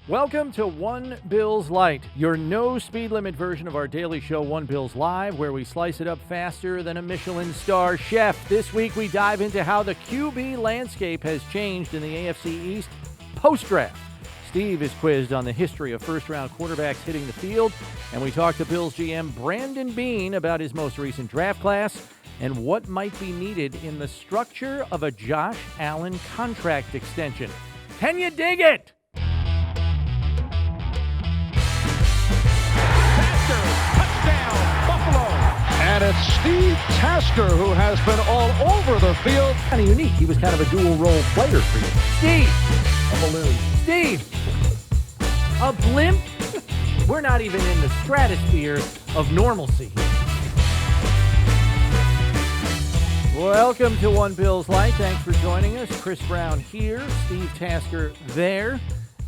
Welcome to One Bills Lite, your no speed limit version of our daily show, One Bills Live, where we slice it up faster than a Michelin star chef. This week we dive into how the QB landscape has changed in the AFC East post-draft. Steve is quizzed on the history of first-round quarterbacks hitting the field, and we talk to Bills GM Brandon Beane about his most recent draft class and what might be needed in the structure of a Josh Allen contract extension. Can you dig it? And it's Steve Tasker who has been all over the field. Kind of unique. He was kind of a dual-role player for you. Steve! A balloon. Steve! A blimp? We're not even in the stratosphere of normalcy. Welcome to One Bills Lite. Thanks for joining us. Chris Brown here, Steve Tasker there.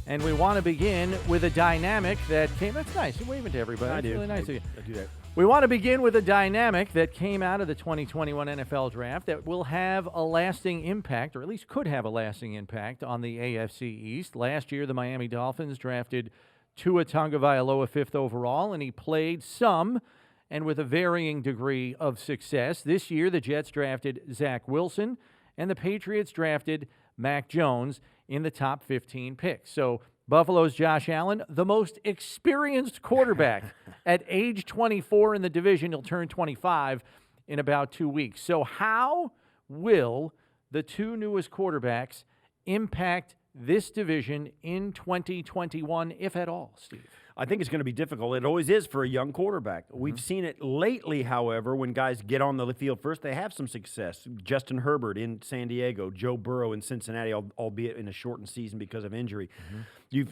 And we want to begin with a dynamic that came... That's nice. You're waving to everybody. I do. Really nice of you. I do that. We want to begin with a dynamic that came out of the 2021 NFL Draft that will have a lasting impact, or at least could have a lasting impact, on the AFC East. Last year, the Miami Dolphins drafted Tua Tagovailoa 5th overall, and he played some and with a varying degree of success. This year, the Jets drafted Zach Wilson, and the Patriots drafted Mac Jones in the top 15 picks. So Buffalo's Josh Allen, the most experienced quarterback at age 24 in the division. He'll turn 25 in about 2 weeks. So how will the two newest quarterbacks impact this division in 2021, if at all, Steve? I think it's going to be difficult. It always is for a young quarterback. We've seen it lately, however, when guys get on the field first, they have some success. Justin Herbert in San Diego, Joe Burrow in Cincinnati, albeit in a shortened season because of injury.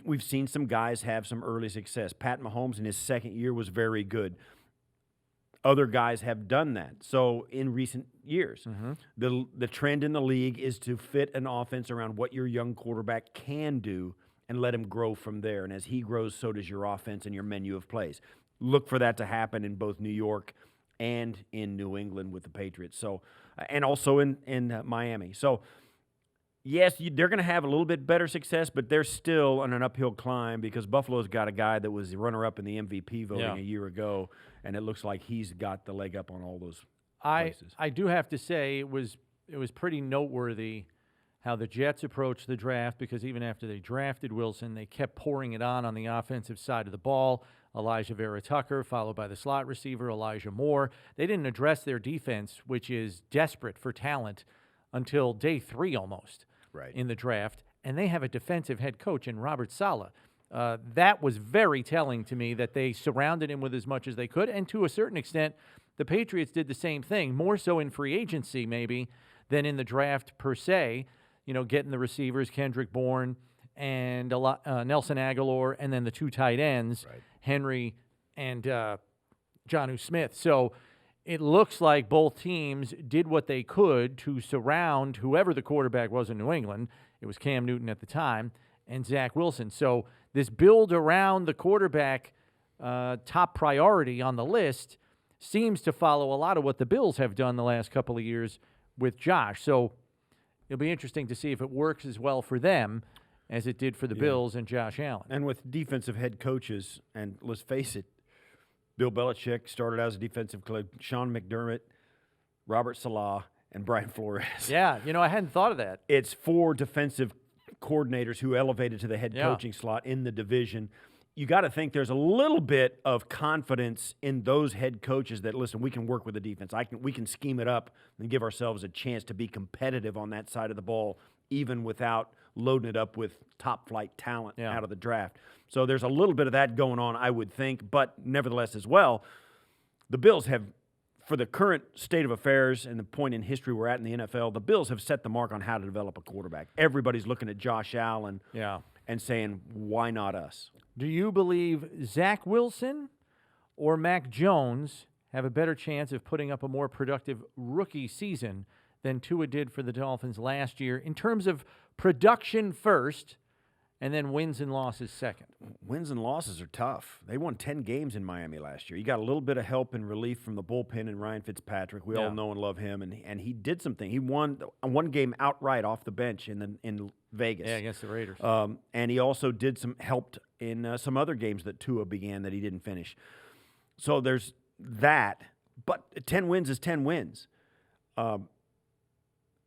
We've seen some guys have some early success. Pat Mahomes in his second year was very good. Other guys have done that. So in recent years, the trend in the league is to fit an offense around what your young quarterback can do and let him grow from there. And as he grows, so does your offense and your menu of plays. Look for that to happen in both New York and in New England with the Patriots. So, and also in Miami. So, yes, they're going to have a little bit better success, but they're still on an uphill climb because Buffalo's got a guy that was the runner-up in the MVP voting a year ago, and it looks like he's got the leg up on all those places. I do have to say it was pretty noteworthy how the Jets approached the draft, because even after they drafted Wilson, they kept pouring it on the offensive side of the ball. Elijah Vera Tucker, followed by the slot receiver, Elijah Moore. They didn't address their defense, which is desperate for talent, until day 3 almost in the draft. And they have a defensive head coach in Robert Saleh. That was very telling to me that they surrounded him with as much as they could. And to a certain extent, the Patriots did the same thing, more so in free agency maybe than in the draft per se. You know, getting the receivers, Kendrick Bourne and Nelson Aguilar, and then the two tight ends, Henry and Jonnu Smith. So it looks like both teams did what they could to surround whoever the quarterback was in New England. It was Cam Newton at the time, and Zach Wilson. So this build around the quarterback top priority on the list seems to follow a lot of what the Bills have done the last couple of years with Josh. So it'll be interesting to see if it works as well for them as it did for the Bills and Josh Allen. And with defensive head coaches, and let's face it, Bill Belichick started out as a defensive coach, Sean McDermott, Robert Saleh, and Brian Flores. Yeah, I hadn't thought of that. It's 4 defensive coordinators who elevated to the head coaching slot in the division. You got to think there's a little bit of confidence in those head coaches that, listen, we can work with the defense. We can scheme it up and give ourselves a chance to be competitive on that side of the ball, even without loading it up with top-flight talent out of the draft. So there's a little bit of that going on, I would think. But nevertheless as well, the Bills have, for the current state of affairs and the point in history we're at in the NFL, the Bills have set the mark on how to develop a quarterback. Everybody's looking at Josh Allen and saying, why not us? Do you believe Zach Wilson or Mac Jones have a better chance of putting up a more productive rookie season than Tua did for the Dolphins last year in terms of production first and then wins and losses second. Wins and losses are tough. They won 10 games in Miami last year. You got a little bit of help and relief from the bullpen and Ryan Fitzpatrick. We all know and love him, and he did something. He won one game outright off the bench in Vegas. Yeah, against the Raiders. And he also helped in some other games that Tua began that he didn't finish. So there's that. But 10 wins is 10 wins.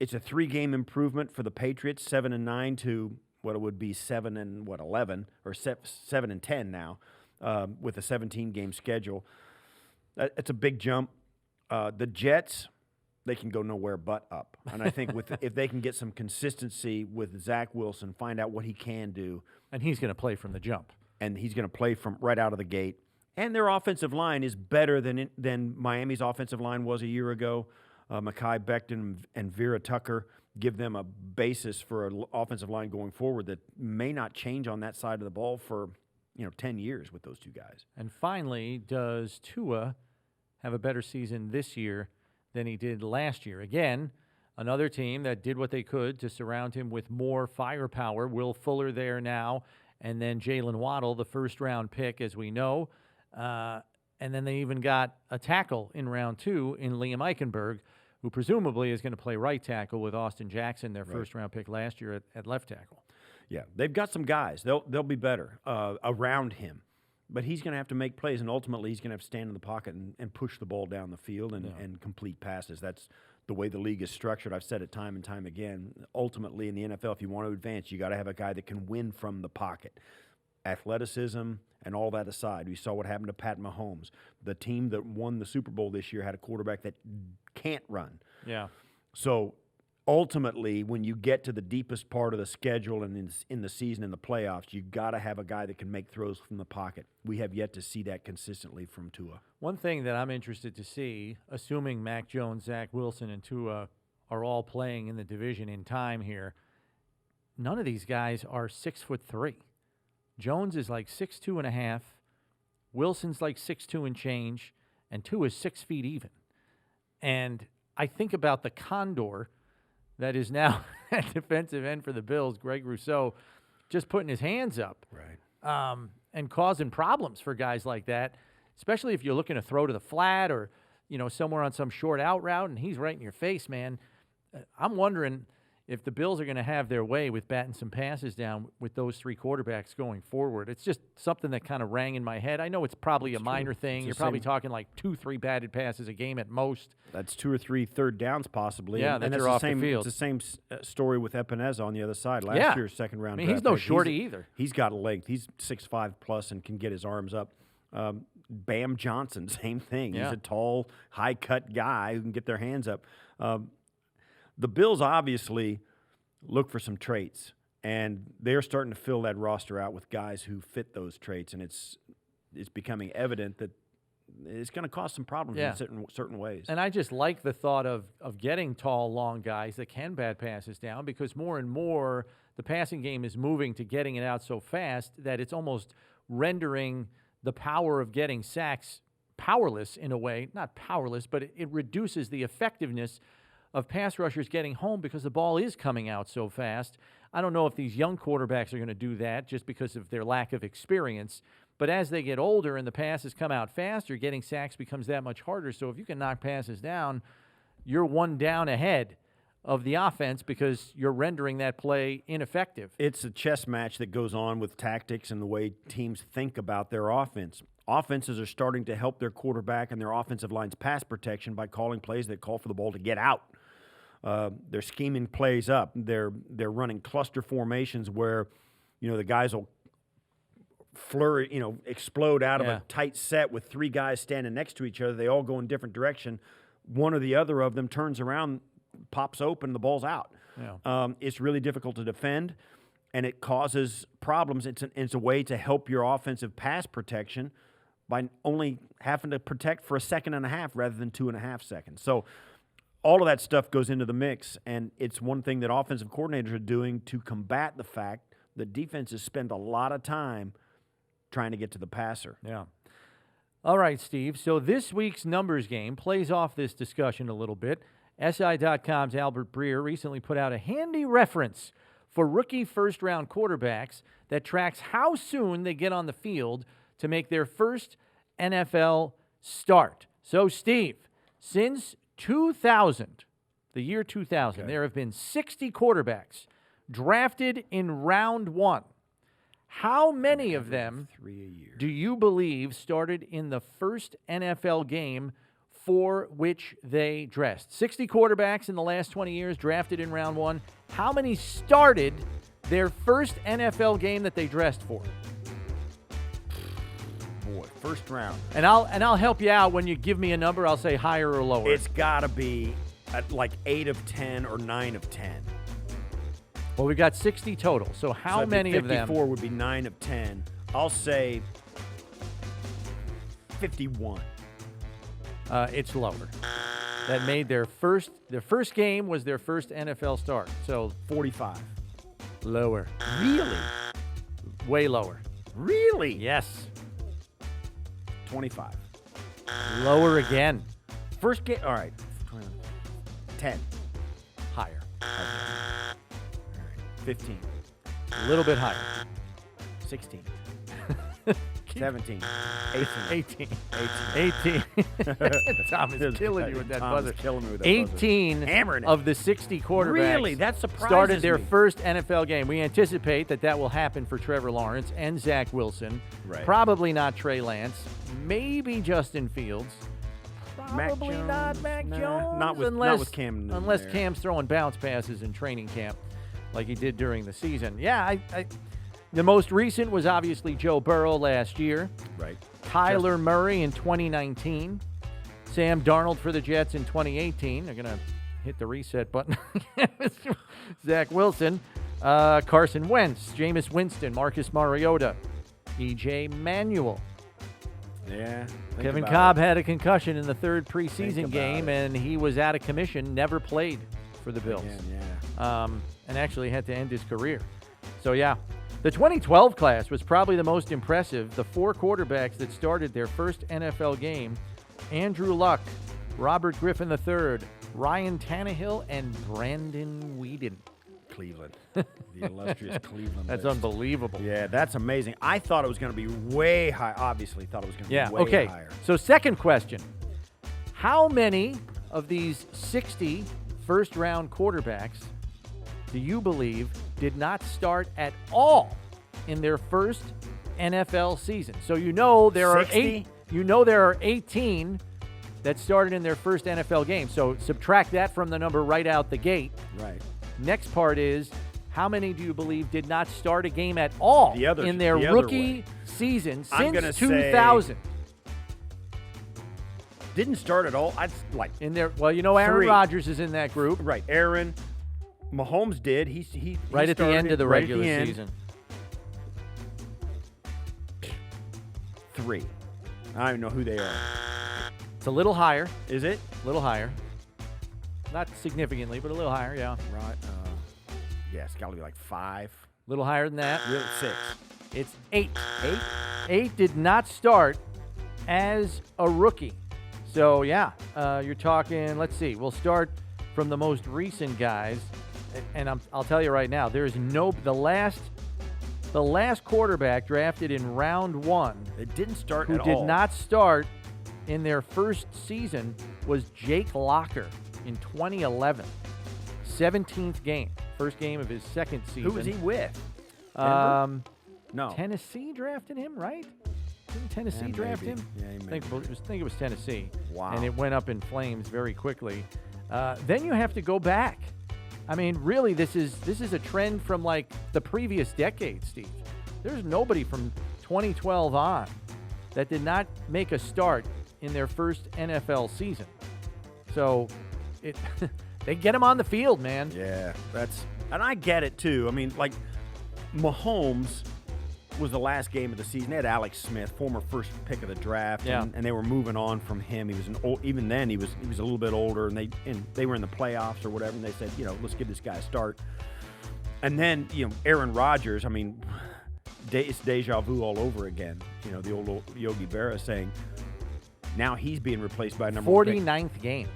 It's a 3-game improvement for the Patriots, 7-9 to what it would be 7-11 or 7-10 now, with a 17-game schedule. It's a big jump. The Jets, they can go nowhere but up. And I think if they can get some consistency with Zach Wilson, find out what he can do, and he's going to play from the jump, and he's going to play from right out of the gate. And their offensive line is better than Miami's offensive line was a year ago. Mekhi Becton and Vera Tucker give them a basis for an offensive line going forward that may not change on that side of the ball for 10 years with those two guys. And finally, does Tua have a better season this year than he did last year? Again, another team that did what they could to surround him with more firepower. Will Fuller there now, and then Jalen Waddle, the first-round pick, as we know. And then they even got a tackle in round 2 in Liam Eichenberg, who presumably is going to play right tackle with Austin Jackson, their first-round pick last year at left tackle. Yeah, they've got some guys. They'll be better around him. But he's going to have to make plays, and ultimately he's going to have to stand in the pocket and push the ball down the field and complete passes. That's the way the league is structured. I've said it time and time again. Ultimately, in the NFL, if you want to advance, you got to have a guy that can win from the pocket. Athleticism and all that aside, we saw what happened to Pat Mahomes. The team that won the Super Bowl this year had a quarterback that can't run. Yeah. So ultimately, when you get to the deepest part of the schedule and in the season and the playoffs, you got to have a guy that can make throws from the pocket. We have yet to see that consistently from Tua. One thing that I'm interested to see, assuming Mac Jones, Zach Wilson, and Tua are all playing in the division in time here, none of these guys are 6'3". Jones is like 6'2.5", Wilson's like 6'2" and change, and Tua is 6 feet even. And I think about the condor that is now at defensive end for the Bills, Greg Rousseau, just putting his hands up, right, and causing problems for guys like that, especially if you're looking to throw to the flat or somewhere on some short out route, and he's right in your face, man. I'm wondering if the Bills are going to have their way with batting some passes down with those 3 quarterbacks going forward. It's just something that kind of rang in my head. I know it's probably a minor thing. You're probably talking like 2-3 batted passes a game at most. That's 2 or 3 third downs possibly. Yeah, and that's the off same, the field. It's the same story with Epineza on the other side. Last year's second-round draft he's no pick. shorty either. He's got length. He's 6'5 plus and can get his arms up. Bam Johnson, same thing. Yeah. He's a tall, high-cut guy who can get their hands up. The Bills obviously look for some traits, and they're starting to fill that roster out with guys who fit those traits, and it's becoming evident that it's going to cause some problems in certain ways. And I just like the thought of getting tall, long guys that can bat passes down, because more and more the passing game is moving to getting it out so fast that it's almost rendering the power of getting sacks powerless in a way. Not powerless, but it reduces the effectiveness of pass rushers getting home because the ball is coming out so fast. I don't know if these young quarterbacks are going to do that just because of their lack of experience. But as they get older and the passes come out faster, getting sacks becomes that much harder. So if you can knock passes down, you're one down ahead of the offense because you're rendering that play ineffective. It's a chess match that goes on with tactics and the way teams think about their offense. Offenses are starting to help their quarterback and their offensive line's pass protection by calling plays that call for the ball to get out. They're scheming plays up. They're running cluster formations where, the guys will flurry, explode out of a tight set with 3 guys standing next to each other. They all go in different direction. One or the other of them turns around, pops open, the ball's out. Yeah. It's really difficult to defend, and it causes problems. It's a way to help your offensive pass protection by only having to protect for 1.5 seconds rather than 2.5 seconds. So all of that stuff goes into the mix, and it's one thing that offensive coordinators are doing to combat the fact that defenses spend a lot of time trying to get to the passer. Yeah. All right, Steve. So this week's numbers game plays off this discussion a little bit. SI.com's Albert Breer recently put out a handy reference for rookie first-round quarterbacks that tracks how soon they get on the field to make their first NFL start. So, Steve, since 2000, the year 2000, there have been 60 quarterbacks drafted in round 1. How many of them 3 a year. do you believe started in the first NFL game for which they dressed? 60 quarterbacks in the last 20 years drafted in round 1. How many started their first NFL game that they dressed for? Boy, first round. And I'll help you out when you give me a number. I'll say higher or lower. It's got to be at like 8 of 10 or 9 of 10. Well, we got 60 total. So how many of them? 54 would be 9 of 10. I'll say 51. It's lower. That made their first game was their first NFL start. So 45. lower. Really? Way lower. Really? Yes. 25. Lower again. First game. All right. 10. Higher. All right. 15. A little bit higher. 16. 17. 18. 18. Tom is killing you with that Tom buzzer. is killing me with that 18 buzzer. Hammering it. of the 60 quarterbacks Really? That surprises started their me. first NFL game. We anticipate that will happen for Trevor Lawrence and Zach Wilson. Right. Probably not Trey Lance. Maybe Justin Fields. Mac Probably Jones. not Mac Nah, Jones. not with Cam in Unless there. Cam's throwing bounce passes in training camp like he did during the season. Yeah, the most recent was obviously Joe Burrow last year. Right. Kyler Murray in 2019. Sam Darnold for the Jets in 2018. They're going to hit the reset button. Zach Wilson. Carson Wentz. Jameis Winston. Marcus Mariota. E.J. Manuel. Yeah. think Kevin about Cobb it. had a concussion in the third preseason Think about game, it. and he was out of commission, never played for the Bills. Again, yeah. And actually had to end his career. So, yeah. The 2012 class was probably the most impressive. The 4 quarterbacks that started their first NFL game, Andrew Luck, Robert Griffin III, Ryan Tannehill, and Brandon Weeden. Cleveland. The illustrious Cleveland. That's list. unbelievable. Yeah, that's amazing. I thought it was going to be way high. Obviously, thought it was going to Yeah, be way okay. higher. So second question. How many of these 60 first-round quarterbacks do you believe did not start at all in their first NFL season? So you know there are 60? there are 18 that started in their first NFL game. So subtract that from the number right out the gate. Right. Next part is, how many do you believe did not start a game at all in their the other rookie way. season I'm gonna since say 2000? Didn't start at all. I'd like In there, well, you know, Aaron 3. Rodgers is in that group. right. Aaron, Mahomes did. He Right at the end started of the right at regular end. season. 3. I don't even know who they are. It's a little higher. Is it? A little higher. Not significantly, but a little higher, yeah. Right. Yeah, it's got to be like 5. A little higher than that. Really, 6. It's 8. 8. 8 did not start as a rookie. So, yeah, you're talking, let's see, we'll start from the most recent guys. And I'll tell you right now, there's the last quarterback drafted in round 1 It didn't start who at did all. not start in their first season was Jake Locker in 2011. 17th game. First game of his second season. Who was he with? Denver? No. Tennessee drafted him, right? Didn't Tennessee Yeah, draft maybe. him? Yeah, he I think it was Tennessee. Wow. And it went up in flames very quickly. Then you have to go back. I mean, really, this is a trend from like the previous decade, Steve. There's nobody from 2012 on that did not make a start in their first NFL season. So they get him on the field, man. Yeah, and I get it too. I mean, like Mahomes was the last game of the season. They had Alex Smith, former first pick of the draft, Yeah. and they were moving on from him. He was even then he was a little bit older, and they were in the playoffs or whatever. And they said, let's give this guy a start. And then Aaron Rodgers. I mean, it's deja vu all over again. The old Yogi Berra saying now he's being replaced by number 49th game.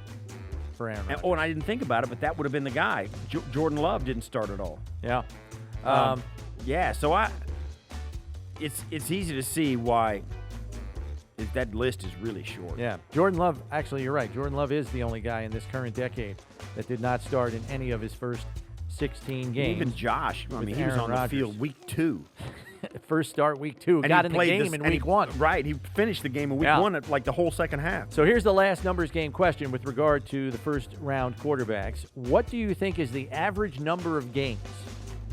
for Aaron Rodgers. And I didn't think about it, but that would have been the guy. Jordan Love didn't start at all. Yeah. Yeah, so it's easy to see why that list is really short. Yeah. Jordan Love, actually, you're right. Jordan Love is the only guy in this current decade that did not start in any of his first 16 games. Even Josh, I mean, he was Aaron on Rodgers. the field week 2. First start week 2. And got he in the played game this- in and week 1. Right, he finished the game in week 1 at like the whole second half. So here's the last numbers game question with regard to the first round quarterbacks. What do you think is the average number of games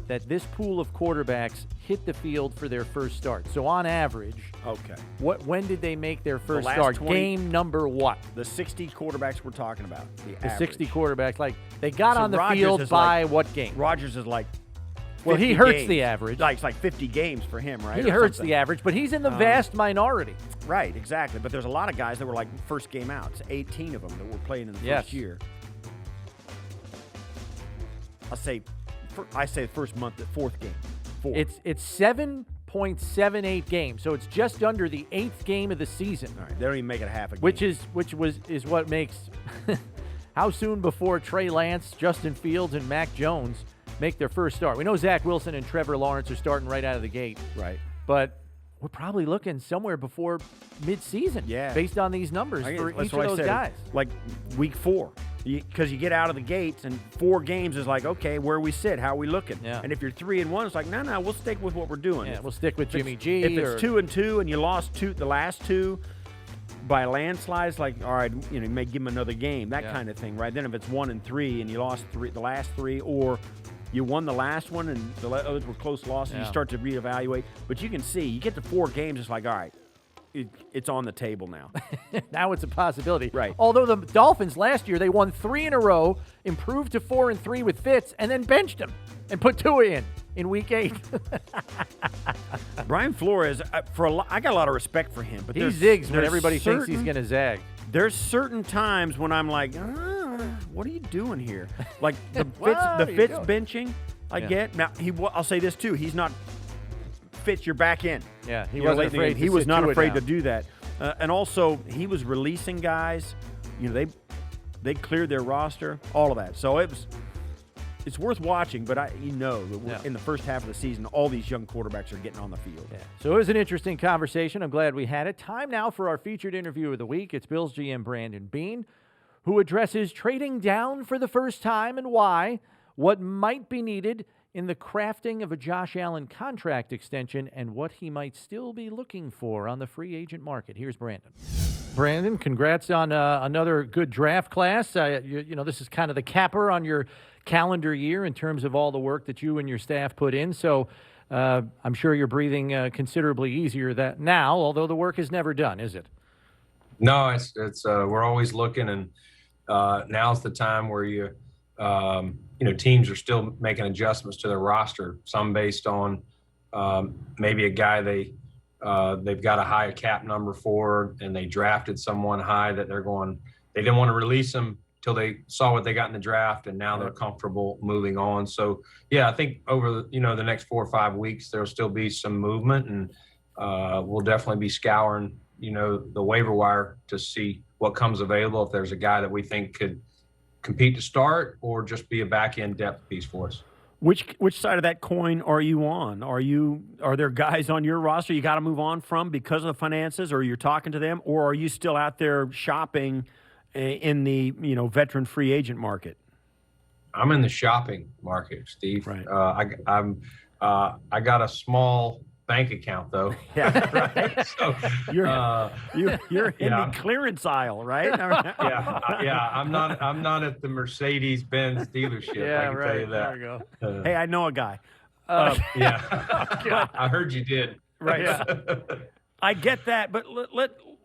that this pool of quarterbacks hit the field for their first start? So on average, Okay. when did they make their first last start? 20 Game number what? The 60 quarterbacks we're talking about. The 60 quarterbacks. Like, they got So on the Rodgers field is by like- what game? Rodgers is like Well, he 50 hurts games. the average. Like, it's like 50 games for him, right? He or hurts something. the average, but he's in the vast minority. Right, exactly. But there's a lot of guys that were like first game out. It's 18 of them that were playing in the Yes. first year. I say first month, the fourth game. 4. It's 7.78 games, so it's just under the 8th game of the season. All right, they don't even make it half a game. Which is what makes how soon before Trey Lance, Justin Fields, and Mac Jones make their first start. We know Zach Wilson and Trevor Lawrence are starting right out of the gate, right. but we're probably looking somewhere before mid-season, Yeah. based on these numbers for That's each of what I those said, guys. like week 4. Because you get out of the gates and 4 games is like, okay, where we sit, how are we looking? Yeah. And if you're 3-1, it's like, no, we'll stick with what we're doing. Yeah, If- we'll stick with if Jimmy it's- G. If or, it's 2-2 and you lost the last 2 by landslides, like, all right, you may give them another game, that Yeah. kind of thing, right? Then if it's 1-3 and you lost the last 3, or you won the last one and the others were close losses, Yeah. you start to reevaluate. But you can see, you get to 4 games, it's like, all right, it's on the table now. now it's a possibility. Right. Although the Dolphins last year, they won 3 in a row, improved to 4-3 with Fitz, and then benched him and put Tua in week 8. Brian Flores, I got a lot of respect for him, but He there's- zigs when there's everybody thinks he's certain- going to zag. There's certain times when I'm like, what are you doing here? Like the What are you Fitz doing? benching, I Yeah. get. Now I'll say this too. He's not Fitz. You're back in. Yeah, he You know, wasn't late in the afraid game. to He was sit not Tua afraid down. to do that. And also, he was releasing guys. You know, they cleared their roster. All of that. So it's worth watching. But that Yeah. in the first half of the season, all these young quarterbacks are getting on the field. Yeah. So it was an interesting conversation. I'm glad we had it. Time now for our featured interview of the week. It's Bills GM Brandon Beane, who addresses trading down for the first time and why, what might be needed in the crafting of a Josh Allen contract extension, and what he might still be looking for on the free agent market. Here's Brandon. Brandon, congrats on another good draft class. You know, this is kind of the capper on your calendar year in terms of all the work that you and your staff put in. So I'm sure you're breathing considerably easier that now, although the work is never done, is it? No, it's we're always looking, and now's the time where teams are still making adjustments to their roster. Some based on maybe a guy they've got a high cap number for, and they drafted someone high that they didn't want to release him till they saw what they got in the draft, and now they're comfortable moving on. So yeah, I think over the next 4 or 5 weeks there'll still be some movement, and we'll definitely be scouring the waiver wire to see what comes available, if there's a guy that we think could compete to start or just be a back-end depth piece for us. Which side of that coin are you on? Are there guys on your roster you got to move on from because of the finances, or you're talking to them, or are you still out there shopping in the veteran free agent market? I'm in the shopping market, Steve. Right. I got a small bank account though. Yeah, right. So you're in the clearance aisle, right? yeah. I'm not at the Mercedes-Benz dealership. Yeah, I can right. tell you that. There we go. Hey, I know a guy. Yeah. I heard you did. Right. Yeah. I get that, but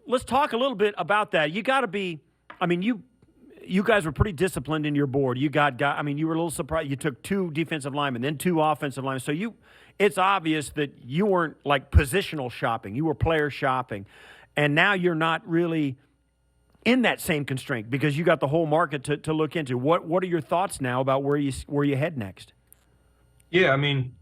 let's talk a little bit about that. You got to be. I mean, you guys were pretty disciplined in your board. You got. I mean, you were a little surprised. You took 2 defensive linemen, then 2 offensive linemen. So it's obvious that you weren't like positional shopping. You were player shopping, and now you're not really in that same constraint because you got the whole market to look into. What are your thoughts now about where you head next? Yeah, I mean,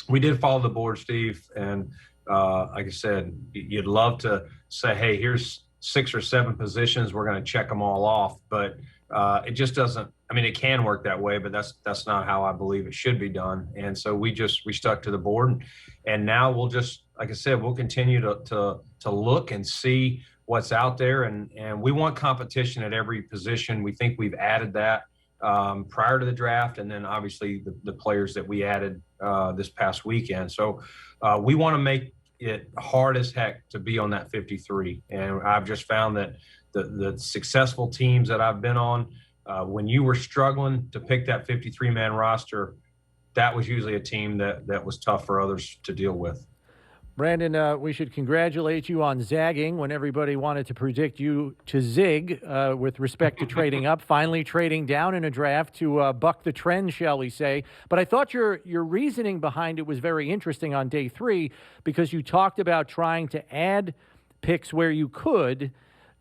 we did follow the board, Steve, and like I said, you'd love to say, hey, here's 6 or 7 positions, we're going to check them all off. But it just doesn't. I mean, it can work that way, but that's not how I believe it should be done. And so we stuck to the board, and now we'll just, like I said, we'll continue to look and see what's out there, and we want competition at every position. We think we've added that prior to the draft, and then obviously the players that we added this past weekend. So we want to make it hard as heck to be on that 53. And I've just found that the successful teams that I've been on, when you were struggling to pick that 53-man roster, that was usually a team that was tough for others to deal with. Brandon, we should congratulate you on zagging when everybody wanted to predict you to zig with respect to trading up, finally trading down in a draft to buck the trend, shall we say. But I thought your reasoning behind it was very interesting on day 3, because you talked about trying to add picks where you could,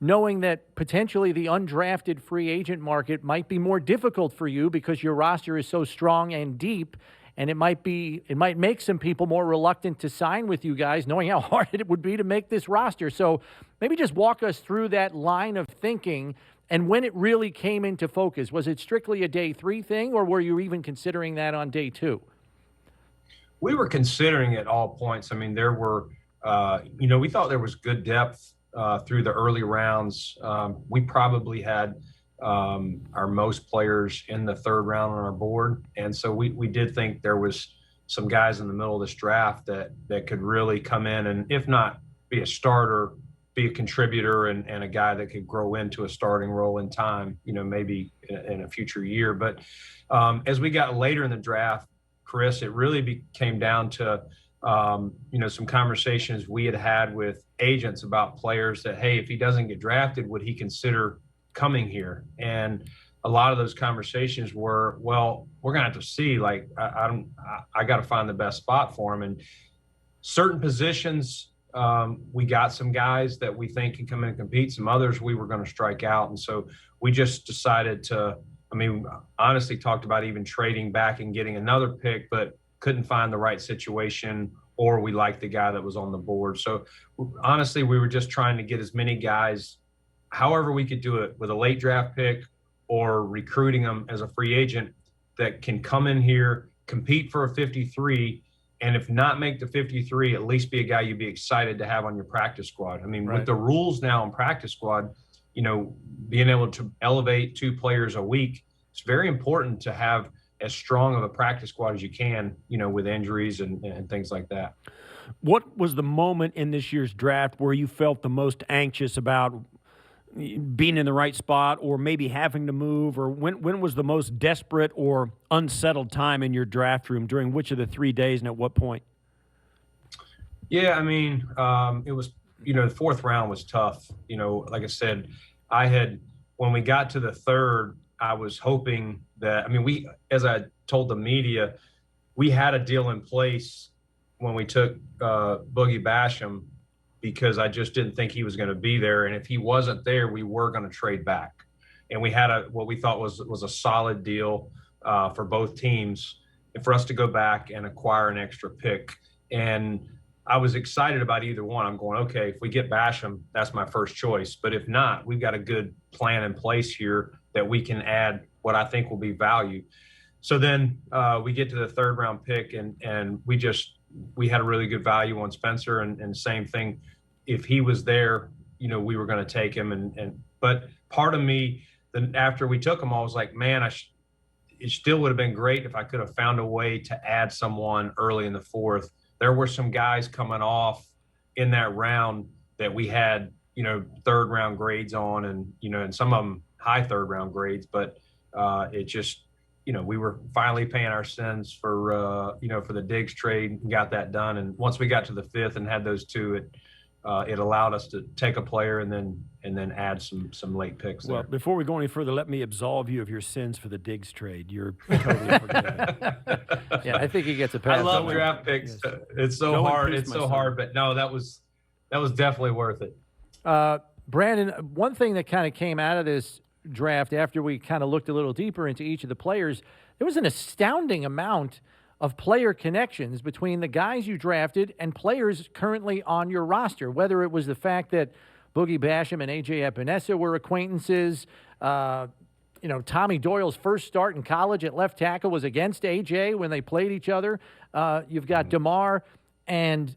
knowing that potentially the undrafted free agent market might be more difficult for you because your roster is so strong and deep. And it might make some people more reluctant to sign with you guys, knowing how hard it would be to make this roster. So maybe just walk us through that line of thinking and when it really came into focus. Was it strictly a day 3 thing, or were you even considering that on day 2? We were considering it all points. I mean, there were, we thought there was good depth through the early rounds. We probably had our most players in the 3rd round on our board. And so we did think there was some guys in the middle of this draft that could really come in and, if not be a starter, be a contributor and a guy that could grow into a starting role in time, maybe in a future year. But as we got later in the draft, Chris, it really came down to, some conversations we had with agents about players that, hey, if he doesn't get drafted, would he consider coming here? And a lot of those conversations were, well, we're gonna have to see. Like, I got to find the best spot for him. And certain positions, we got some guys that we think can come in and compete. Some others we were going to strike out. And so we just decided to. Honestly, talked about even trading back and getting another pick, but couldn't find the right situation, or we liked the guy that was on the board. So honestly, we were just trying to get as many guys however we could do it, with a late draft pick or recruiting them as a free agent, that can come in here, compete for a 53, and if not make the 53, at least be a guy you'd be excited to have on your practice squad. Right. With the rules now in practice squad, being able to elevate 2 players a week, it's very important to have as strong of a practice squad as you can, with injuries and things like that. What was the moment in this year's draft where you felt the most anxious about being in the right spot, or maybe having to move, or when was the most desperate or unsettled time in your draft room? During which of the 3 days, and at what point? Yeah, it was, the 4th round was tough. Like I said, when we got to the 3rd, I was hoping that, as I told the media, we had a deal in place when we took Boogie Basham, because I just didn't think he was going to be there. And if he wasn't there, we were going to trade back. And we had what we thought was a solid deal for both teams, and for us to go back and acquire an extra pick. And I was excited about either one. I'm going, okay, if we get Basham, that's my first choice. But if not, we've got a good plan in place here that we can add what I think will be value. So then we get to the 3rd round pick, and we had a really good value on Spencer, and same thing. If he was there, we were going to take him. But part of me, then after we took him, I was like, man, it still would have been great if I could have found a way to add someone early in the 4th. There were some guys coming off in that round that we had, 3rd round grades on, and some of them high 3rd round grades, but it just, we were finally paying our sins for the Diggs trade, and got that done. And once we got to the 5th and had those 2, it allowed us to take a player and then add some late picks. Well, before we go any further, let me absolve you of your sins for the Diggs trade. You're totally forgiven. Yeah, I think he gets a pass. I love draft picks. Yes. It's so hard. It's so hard, but no, that was definitely worth it. Brandon, one thing that kind of came out of this draft after we kind of looked a little deeper into each of the players, there was an astounding amount of player connections between the guys you drafted and players currently on your roster, whether it was the fact that Boogie Basham and A.J. Epinesa were acquaintances, Tommy Doyle's first start in college at left tackle was against A.J. when they played each other. You've got DeMar and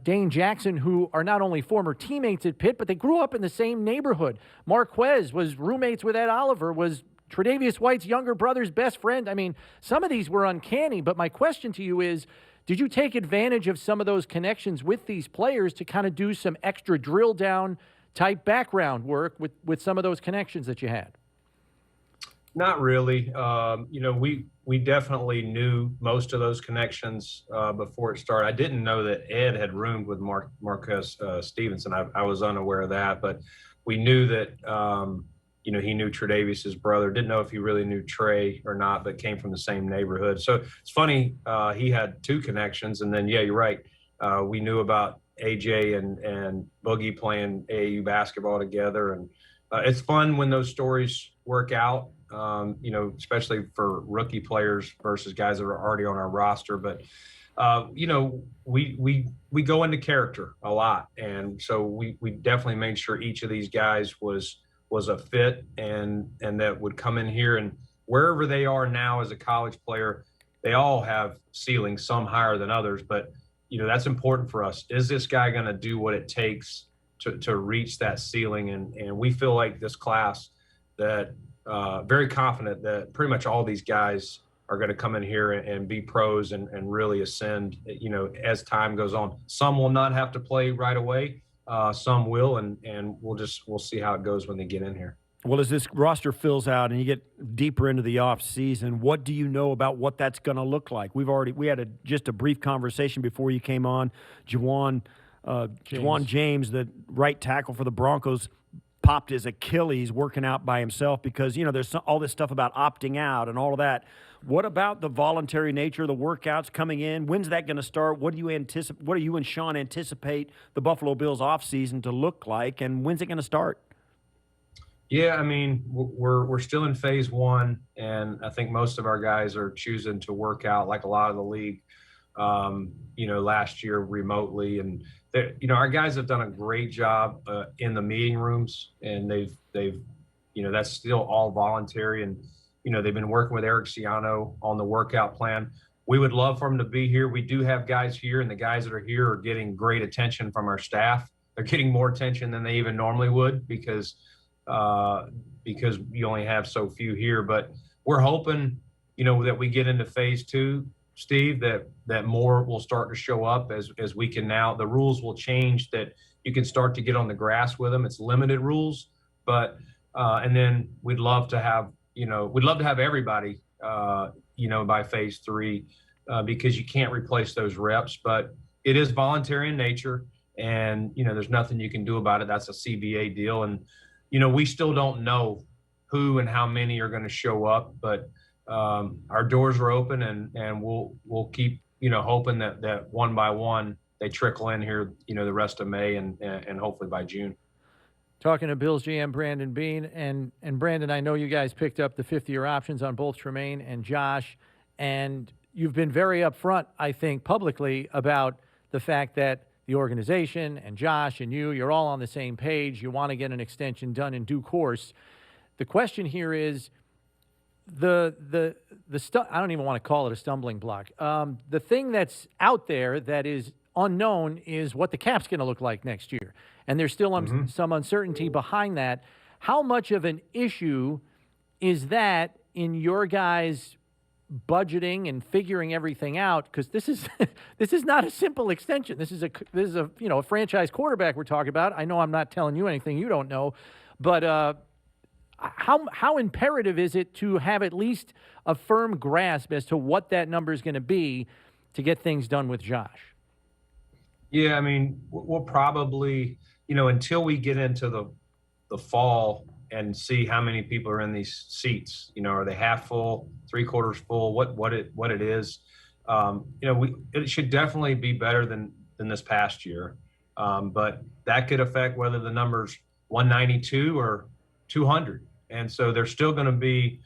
Dane Jackson, who are not only former teammates at Pitt, but they grew up in the same neighborhood. Marquez was roommates with Ed Oliver, was Tre'Davious White's younger brother's best friend. I mean, some of these were uncanny, but my question to you is, did you take advantage of some of those connections with these players to kind of do some extra drill down type background work with some of those connections that you had? Not really. We definitely knew most of those connections before it started. I didn't know that Ed had roomed with Marquez Stevenson. I was unaware of that, but we knew that he knew Tre'Davious' brother. Didn't know if he really knew Trey or not, but came from the same neighborhood. So it's funny. He had two connections, and then you're right. We knew about AJ and Boogie playing AAU basketball together, and it's fun when those stories work out. Especially for rookie players versus guys that are already on our roster. But, we go into character a lot. And so we definitely made sure each of these guys was a fit and that would come in here. And wherever they are now as a college player, they all have ceilings, some higher than others. But, that's important for us. Is this guy going to do what it takes to reach that ceiling? And we feel like this class that very confident that pretty much all these guys are going to come in here and be pros and really ascend, as time goes on. Some will not have to play right away. Some will, and we'll see how it goes when they get in here. Well, as this roster fills out and you get deeper into the off season, what do you know about what that's going to look like? We had just a brief conversation before you came on. Juwan James, the right tackle for the Broncos, popped his Achilles working out by himself because, there's all this stuff about opting out and all of that. What about the voluntary nature of the workouts coming in? When's that going to start? What do you and Sean anticipate the Buffalo Bills offseason to look like, and when's it going to start? Yeah, I mean, we're still in phase one, and I think most of our guys are choosing to work out like a lot of the league, last year remotely. And our guys have done a great job in the meeting rooms, and they've that's still all voluntary. And they've been working with Eric Ciano on the workout plan. We would love for them to be here. We do have guys here, and the guys that are here are getting great attention from our staff. They're getting more attention than they even normally would because you only have so few here. But we're hoping that we get into phase two, Steve, that more will start to show up as we can now. The rules will change that you can start to get on the grass with them. It's limited rules, but and then we'd love to have everybody by phase three because you can't replace those reps, but it is voluntary in nature, and there's nothing you can do about it. That's a CBA deal, and we still don't know who and how many are going to show up, but our doors are open, and we'll keep hoping that one by one they trickle in here the rest of May and hopefully by June. Talking to Bills GM Brandon Beane, and Brandon, I know you guys picked up the 5th-year options on both Tremaine and Josh, and you've been very upfront, I think, publicly about the fact that the organization and Josh and you're all on the same page. You want to get an extension done in due course. The question here is I don't even want to call it a stumbling block. The thing that's out there that is unknown is what the cap's going to look like next year. And there's still some uncertainty behind that. How much of an issue is that in your guys' budgeting and figuring everything out? Because this is not a simple extension. This is a franchise quarterback we're talking about. I know I'm not telling you anything you don't know, but how imperative is it to have at least a firm grasp as to what that number is going to be to get things done with Josh? Yeah, I mean, we'll probably, until we get into the fall and see how many people are in these seats, are they half full, 3/4 full, what it is, it should definitely be better than this past year. But that could affect whether the number's 192 or 200. And so there's still going to be,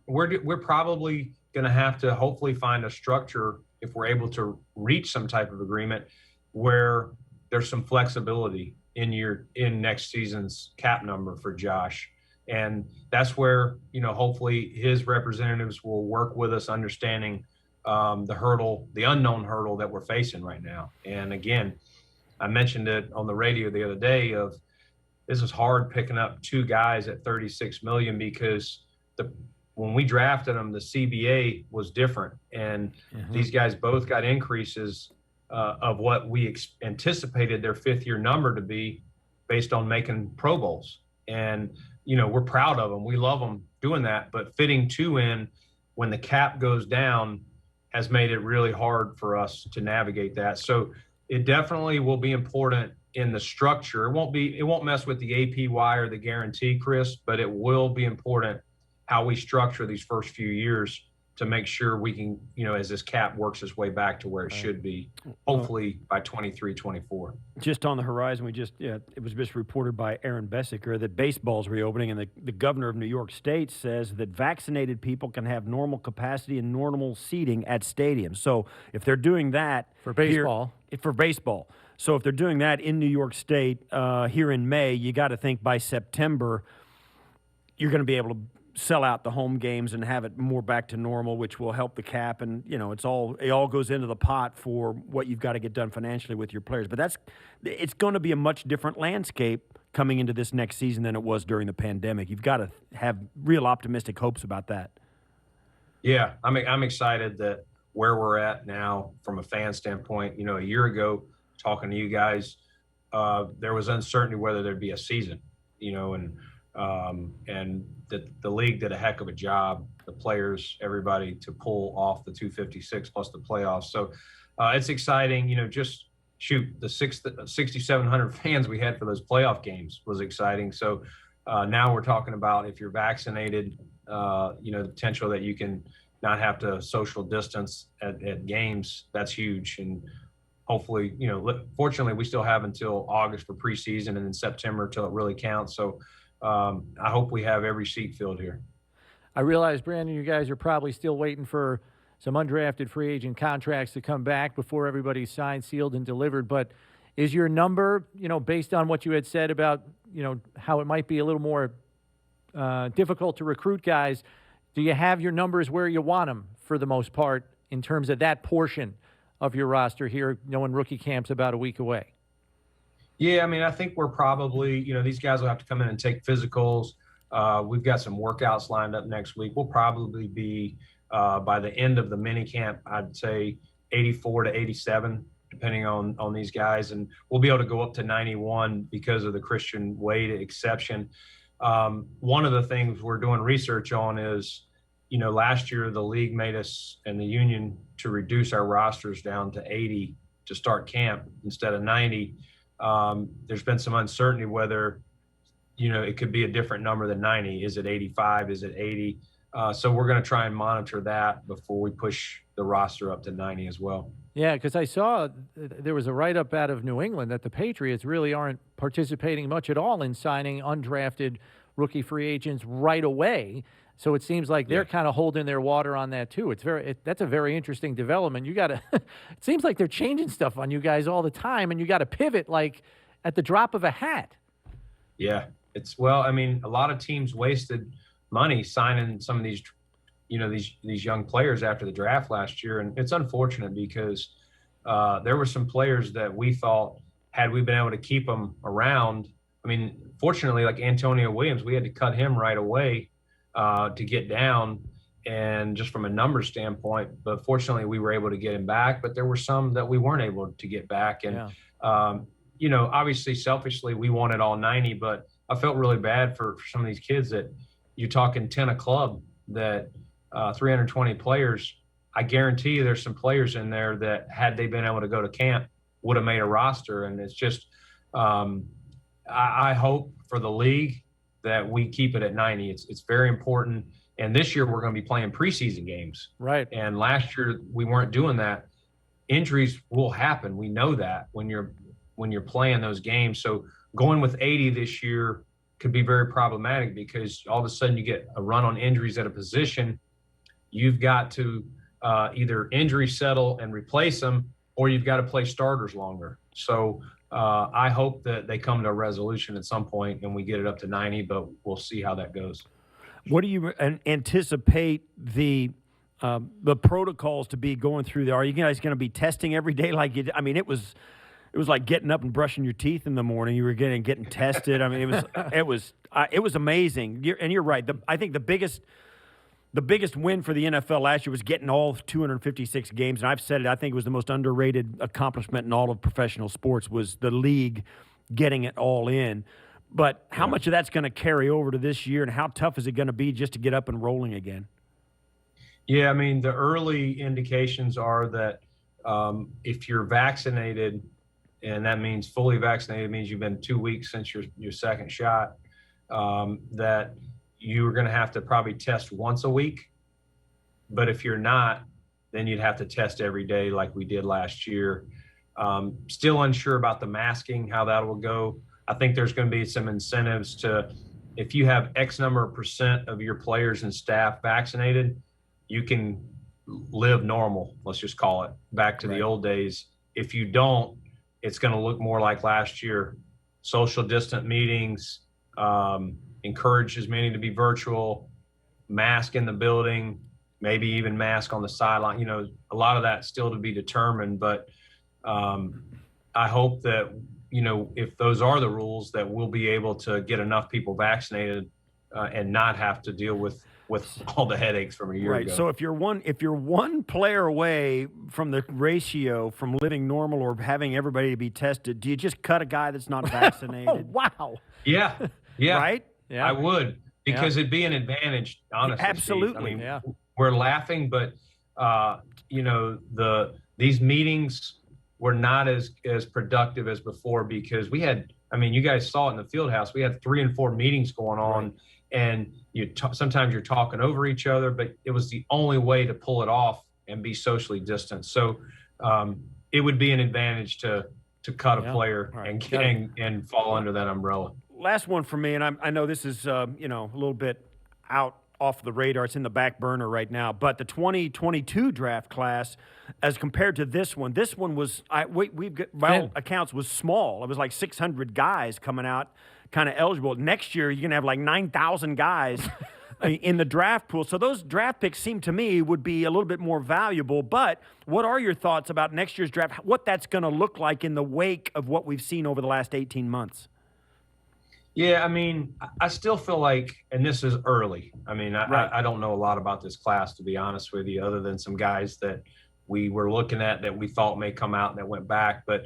we're probably going to have to hopefully find a structure if we're able to reach some type of agreement where there's some flexibility in next season's cap number for Josh. And that's where, hopefully his representatives will work with us understanding the unknown hurdle that we're facing right now. And again, I mentioned it on the radio the other day of this is hard picking up 2 guys at $36 million because when we drafted them, the CBA was different. And these guys both got increases of what we anticipated their 5th-year number to be based on making Pro Bowls. And, we're proud of them. We love them doing that. But fitting 2 in when the cap goes down has made it really hard for us to navigate that. So it definitely will be important in the structure. It won't mess with the APY or the guarantee, Chris, but it will be important how we structure these first few years to make sure we can, as this cap works its way back to where it should be, hopefully by 23, 24. Just on the horizon, it was just reported by Aaron Bessiker that baseball's reopening, and the governor of New York State says that vaccinated people can have normal capacity and normal seating at stadiums. So if they're doing that for baseball, so if they're doing that in New York State here in May, you got to think by September you're going to be able to sell out the home games and have it more back to normal, which will help the cap. And, it all goes into the pot for what you've got to get done financially with your players. But it's going to be a much different landscape coming into this next season than it was during the pandemic. You've got to have real optimistic hopes about that. Yeah, I'm excited that where we're at now from a fan standpoint, a year ago, talking to you guys, there was uncertainty whether there'd be a season, and that the league did a heck of a job, the players, everybody, to pull off the 256 plus the playoffs. So it's exciting, the 6,700 fans we had for those playoff games was exciting. So now we're talking about if you're vaccinated, the potential that you can not have to social distance at games, that's huge. And hopefully, fortunately, we still have until August for preseason and then September till it really counts. So I hope we have every seat filled here. I realize, Brandon, you guys are probably still waiting for some undrafted free agent contracts to come back before everybody's signed, sealed, and delivered. But is your number, based on what you had said about, how it might be a little more difficult to recruit guys, do you have your numbers where you want them for the most part in terms of that portion of your roster here, knowing rookie camp's about a week away? Yeah, I think we're probably, these guys will have to come in and take physicals. We've got some workouts lined up next week. We'll probably be, by the end of the mini camp, I'd say 84 to 87, depending on these guys. And we'll be able to go up to 91 because of the Christian Wade exception. One of the things we're doing research on is, last year the league made us and the union to reduce our rosters down to 80 to start camp instead of 90. There's been some uncertainty whether, it could be a different number than 90. Is it 85? Is it 80? So we're going to try and monitor that before we push the roster up to 90 as well. Yeah, because I saw there was a write-up out of New England that the Patriots really aren't participating much at all in signing undrafted rookie free agents right away. So it seems like they're kind of holding their water on that too. That's a very interesting development. You got to. It seems like they're changing stuff on you guys all the time, and you got to pivot like at the drop of a hat. Yeah, a lot of teams wasted money signing some of these, these young players after the draft last year, and it's unfortunate because there were some players that we thought, had we been able to keep them around. Fortunately, like Antonio Williams, we had to cut him right away to get down, and just from a numbers standpoint, but fortunately we were able to get him back. But there were some that we weren't able to get back, and obviously selfishly we wanted all 90, but I felt really bad for some of these kids that you're talking 10 a club, that 320 players. I guarantee you there's some players in there that, had they been able to go to camp, would have made a roster. And it's just I hope for the league that we keep it at 90. It's very important. And this year we're going to be playing preseason games. Right. And last year we weren't doing that. Injuries will happen. We know that when you're playing those games. So going with 80 this year could be very problematic, because all of a sudden you get a run on injuries at a position. You've got to either injury settle and replace them, or you've got to play starters longer. So I hope that they come to a resolution at some point and we get it up to 90, but we'll see how that goes. What do you anticipate the protocols to be going through there? Are you guys going to be testing every day? It was like getting up and brushing your teeth in the morning. You were getting tested. I mean, it was amazing. You're right. I think the biggest win for the NFL last year was getting all 256 games. And I've said it. I think it was the most underrated accomplishment in all of professional sports was the league getting it all in. But how much of that's going to carry over to this year, and how tough is it going to be just to get up and rolling again? Yeah, I mean, the early indications are that if you're vaccinated, and that means fully vaccinated, means you've been 2 weeks since your second shot, that you're going to have to probably test once a week. But if you're not, then you'd have to test every day like we did last year. Still unsure about the masking, how that will go. I think there's going to be some incentives to, if you have X number of % of your players and staff vaccinated, you can live normal, let's just call it, back to the old days. If you don't, it's going to look more like last year. Social distant meetings, encourage as many to be virtual, mask in the building, maybe even mask on the sideline. You know, a lot of that still to be determined, but I hope that, you know, if those are the rules, that we'll be able to get enough people vaccinated and not have to deal with all the headaches from a year ago. So if you're one player away from the ratio from living normal or having everybody be tested, do you just cut a guy that's not vaccinated? Oh, wow. Yeah. Right? Yeah. I would, because it'd be an advantage, honestly. Absolutely. Steve. I mean, we're laughing, but you know, these meetings were not as productive as before, because we had, I mean, you guys saw it in the field house. We had 3 and 4 meetings going on, and sometimes you're talking over each other, but it was the only way to pull it off and be socially distant. So it would be an advantage to cut a player and fall under that umbrella. Last one for me, and I know this is a little bit off the radar. It's in the back burner right now. But the 2022 draft class, as compared to this one was we've got, by all accounts, was small. It was like 600 guys coming out, kind of eligible. Next year, you're gonna have like 9,000 guys in the draft pool. So those draft picks seem to me would be a little bit more valuable. But what are your thoughts about next year's draft? What that's going to look like in the wake of what we've seen over the last 18 months? Yeah, I mean, I still feel like, and this is early. I mean, I don't know a lot about this class, to be honest with you, other than some guys that we were looking at that we thought may come out and that went back. But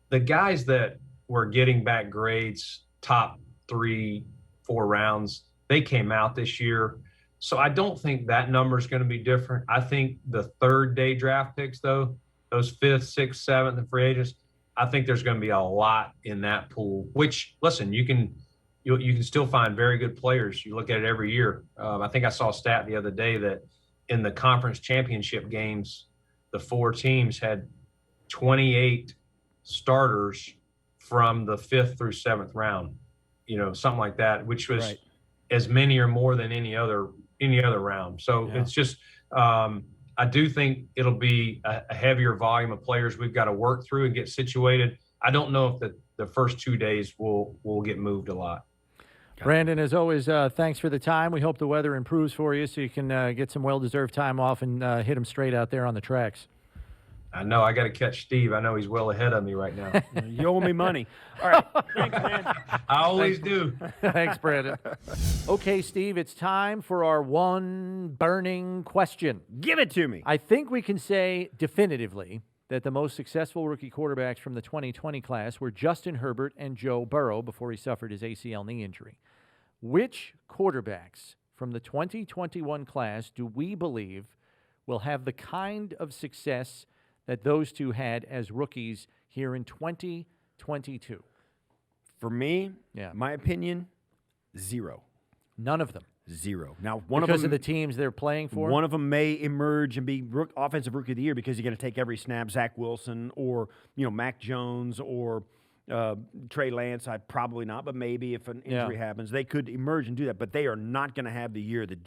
the guys that were getting back grades, top 3-4 rounds, they came out this year. So I don't think that number is going to be different. I think the third day draft picks, though, those 5th, 6th, 7th, and free agents, I think there's going to be a lot in that pool, which, listen, you can still find very good players. You look at it every year. I think I saw a stat the other day that in the conference championship games, the 4 teams had 28 starters from the 5th through 7th round, you know, something like that, which was as many or more than any other round. So it's just, I do think it'll be a heavier volume of players we've got to work through and get situated. I don't know if the first 2 days will get moved a lot. Brandon, as always, thanks for the time. We hope the weather improves for you so you can get some well-deserved time off and hit them straight out there on the tracks. I know. I got to catch Steve. I know he's well ahead of me right now. You owe me money. All right. Thanks, man. I always do. Thanks, Brandon. Okay, Steve, it's time for our one burning question. Give it to me. I think we can say definitively that the most successful rookie quarterbacks from the 2020 class were Justin Herbert and Joe Burrow before he suffered his ACL knee injury. Which quarterbacks from the 2021 class do we believe will have the kind of success that those two had as rookies here in 2022? For me, my opinion, 0. None of them. 0. Now, because of the teams they're playing for? One of them may emerge and be offensive rookie of the year because you're going to take every snap. Zach Wilson or, Mac Jones or Trey Lance. Probably not, but maybe if an injury happens, they could emerge and do that. But they are not going to have the year that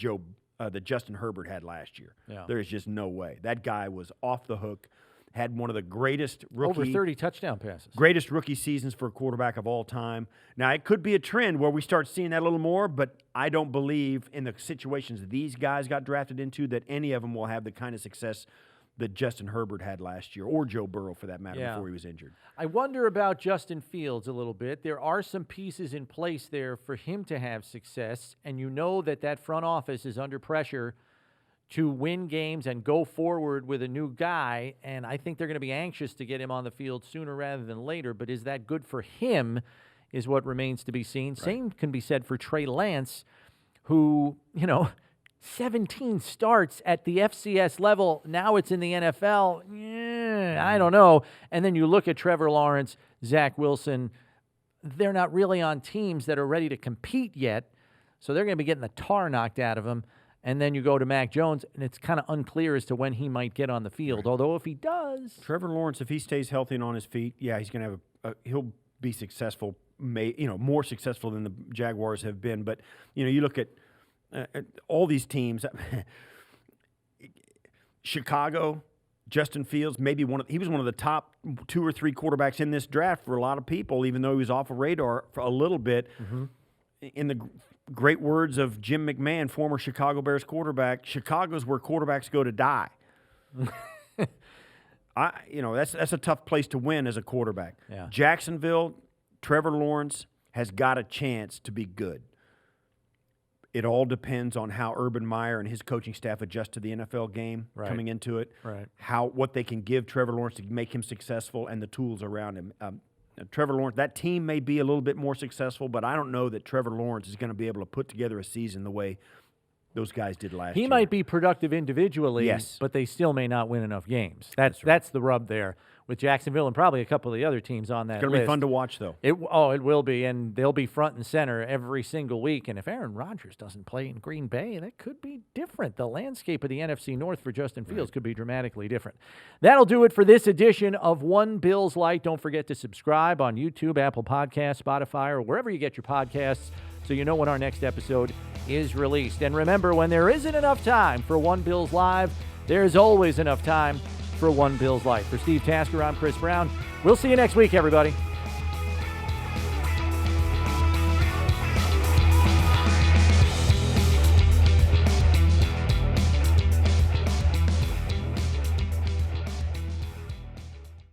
Justin Herbert had last year. Yeah. There is just no way. That guy was off the hook, had one of the greatest Over 30 touchdown passes. greatest rookie seasons for a quarterback of all time. Now, it could be a trend where we start seeing that a little more, but I don't believe in the situations these guys got drafted into that any of them will have the kind of success that Justin Herbert had last year, or Joe Burrow for that matter, before he was injured. I wonder about Justin Fields a little bit. There are some pieces in place there for him to have success, and you know that front office is under pressure to win games and go forward with a new guy, and I think they're going to be anxious to get him on the field sooner rather than later, but is that good for him is what remains to be seen. Right. Same can be said for Trey Lance, who, 17 starts at the FCS level. Now it's in the NFL. I don't know. And then you look at Trevor Lawrence, Zach Wilson. They're not really on teams that are ready to compete yet, so they're going to be getting the tar knocked out of them. And then you go to Mac Jones, and it's kind of unclear as to when he might get on the field. Right. Although if he does, Trevor Lawrence, if he stays healthy and on his feet, he's going to he'll be successful. More successful than the Jaguars have been. But you look at all these teams. Chicago, Justin Fields, he was one of the top 2 or 3 quarterbacks in this draft for a lot of people, even though he was off of radar for a little bit. Mm-hmm. In the great words of Jim McMahon, former Chicago Bears quarterback, Chicago's where quarterbacks go to die. That's a tough place to win as a quarterback. Yeah. Jacksonville, Trevor Lawrence has got a chance to be good. It all depends on how Urban Meyer and his coaching staff adjust to the NFL game coming into it. Right. What they can give Trevor Lawrence to make him successful and the tools around him. Trevor Lawrence, that team may be a little bit more successful, but I don't know that Trevor Lawrence is going to be able to put together a season the way those guys did last year. He might be productive individually, but they still may not win enough games. That's the rub there with Jacksonville and probably a couple of the other teams on that list. It's going to be fun to watch, though. It will be, and they'll be front and center every single week. And if Aaron Rodgers doesn't play in Green Bay, that could be different. The landscape of the NFC North for Justin Fields could be dramatically different. That'll do it for this edition of One Bills Lite. Don't forget to subscribe on YouTube, Apple Podcasts, Spotify, or wherever you get your podcasts so you know when our next episode is released. And remember, when there isn't enough time for One Bills Live, there's always enough time for One Bills Lite. For Steve Tasker, I'm Chris Brown. We'll see you next week, everybody.